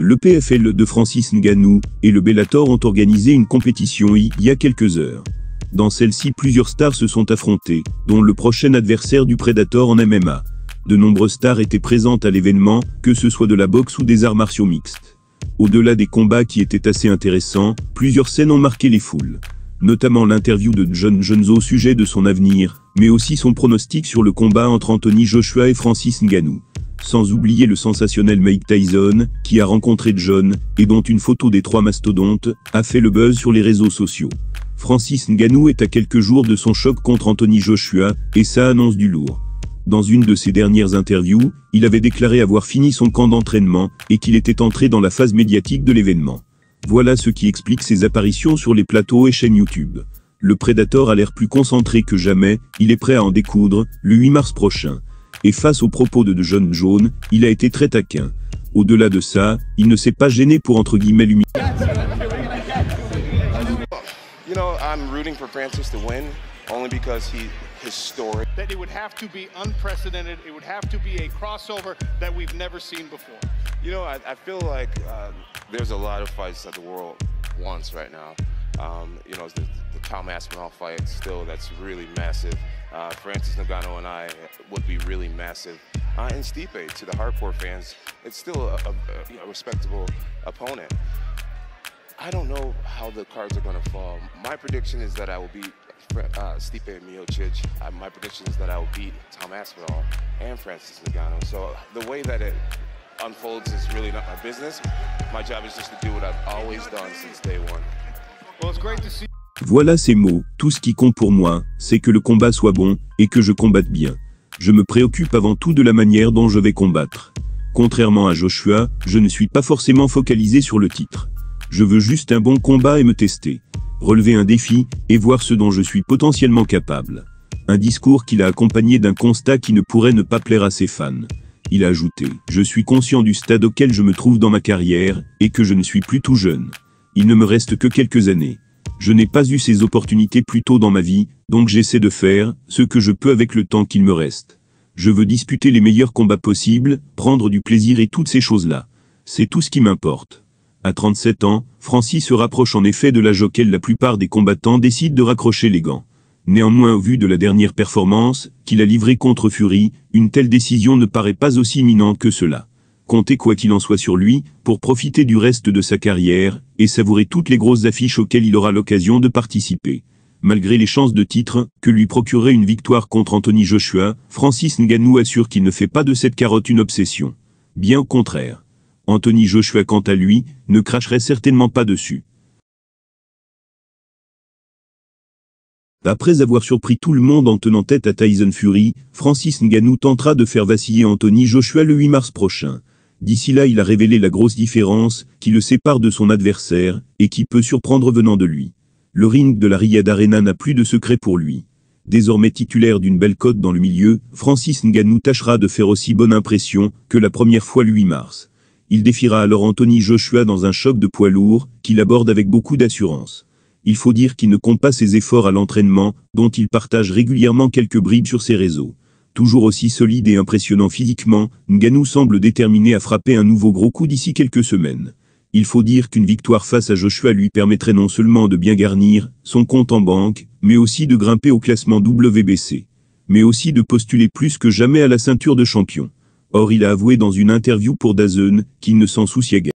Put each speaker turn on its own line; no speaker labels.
Le PFL de Francis Ngannou et le Bellator ont organisé une compétition il y a quelques heures. Dans celle-ci, plusieurs stars se sont affrontées, dont le prochain adversaire du Predator en MMA. De nombreuses stars étaient présentes à l'événement, que ce soit de la boxe ou des arts martiaux mixtes. Au-delà des combats qui étaient assez intéressants, plusieurs scènes ont marqué les foules. Notamment l'interview de Jon Jones au sujet de son avenir, mais aussi son pronostic sur le combat entre Anthony Joshua et Francis Ngannou. Sans oublier le sensationnel Mike Tyson, qui a rencontré Jon, et dont une photo des trois mastodontes a fait le buzz sur les réseaux sociaux. Francis Ngannou est à quelques jours de son choc contre Anthony Joshua, et ça annonce du lourd. Dans une de ses dernières interviews, il avait déclaré avoir fini son camp d'entraînement, et qu'il était entré dans la phase médiatique de l'événement. Voilà ce qui explique ses apparitions sur les plateaux et chaînes YouTube. Le Predator a l'air plus concentré que jamais, il est prêt à en découdre, le 8 mars prochain. Et face aux propos de Jon Jones, il a été très taquin. Au-delà de ça, il ne s'est pas gêné pour entre guillemets l'humilier.
You know, I'm rooting for Francis to win, only because his story.
That it would have to be unprecedented, it would have to be a crossover that we've never seen before.
You know, I feel like there's a lot of fights that the world wants right now. You know, the Tom Aspinall fight still, that's really massive. Francis Ngannou and I would be really massive. And Stipe, to the hardcore fans, it's still a respectable opponent. I don't know how the cards are going to fall. My prediction is that I will beat Stipe Miocic. My prediction is that I will beat Tom Aspinall and Francis Ngannou. So the way that it unfolds is really not my business. My job is just to do what I've always done since day one.
Well, it's great to see.
Voilà ces mots, tout ce qui compte pour moi, c'est que le combat soit bon, et que je combatte bien. Je me préoccupe avant tout de la manière dont je vais combattre. Contrairement à Joshua, je ne suis pas forcément focalisé sur le titre. Je veux juste un bon combat et me tester. Relever un défi, et voir ce dont je suis potentiellement capable. Un discours qu'il a accompagné d'un constat qui ne pourrait ne pas plaire à ses fans. Il a ajouté « Je suis conscient du stade auquel je me trouve dans ma carrière, et que je ne suis plus tout jeune. Il ne me reste que quelques années. Je n'ai pas eu ces opportunités plus tôt dans ma vie, donc j'essaie de faire ce que je peux avec le temps qu'il me reste. Je veux disputer les meilleurs combats possibles, prendre du plaisir et toutes ces choses-là. C'est tout ce qui m'importe. » À 37 ans, Francis se rapproche en effet de l'âge auquel la plupart des combattants décident de raccrocher les gants. Néanmoins, au vu de la dernière performance qu'il a livrée contre Fury, une telle décision ne paraît pas aussi imminente que cela. Comptez quoi qu'il en soit sur lui, pour profiter du reste de sa carrière, et savourer toutes les grosses affiches auxquelles il aura l'occasion de participer. Malgré les chances de titre que lui procurerait une victoire contre Anthony Joshua, Francis Ngannou assure qu'il ne fait pas de cette carotte une obsession. Bien au contraire. Anthony Joshua, quant à lui, ne cracherait certainement pas dessus. Après avoir surpris tout le monde en tenant tête à Tyson Fury, Francis Ngannou tentera de faire vaciller Anthony Joshua le 8 mars prochain. D'ici là, il a révélé la grosse différence qui le sépare de son adversaire, et qui peut surprendre venant de lui. Le ring de la Riyadh Arena n'a plus de secret pour lui. Désormais titulaire d'une belle cote dans le milieu, Francis Ngannou tâchera de faire aussi bonne impression que la première fois le 8 mars. Il défiera alors Anthony Joshua dans un choc de poids lourd, qu'il aborde avec beaucoup d'assurance. Il faut dire qu'il ne compte pas ses efforts à l'entraînement, dont il partage régulièrement quelques bribes sur ses réseaux. Toujours aussi solide et impressionnant physiquement, Ngannou semble déterminé à frapper un nouveau gros coup d'ici quelques semaines. Il faut dire qu'une victoire face à Joshua lui permettrait non seulement de bien garnir son compte en banque, mais aussi de grimper au classement WBC. Mais aussi de postuler plus que jamais à la ceinture de champion. Or il a avoué dans une interview pour DAZN qu'il ne s'en souciait guère.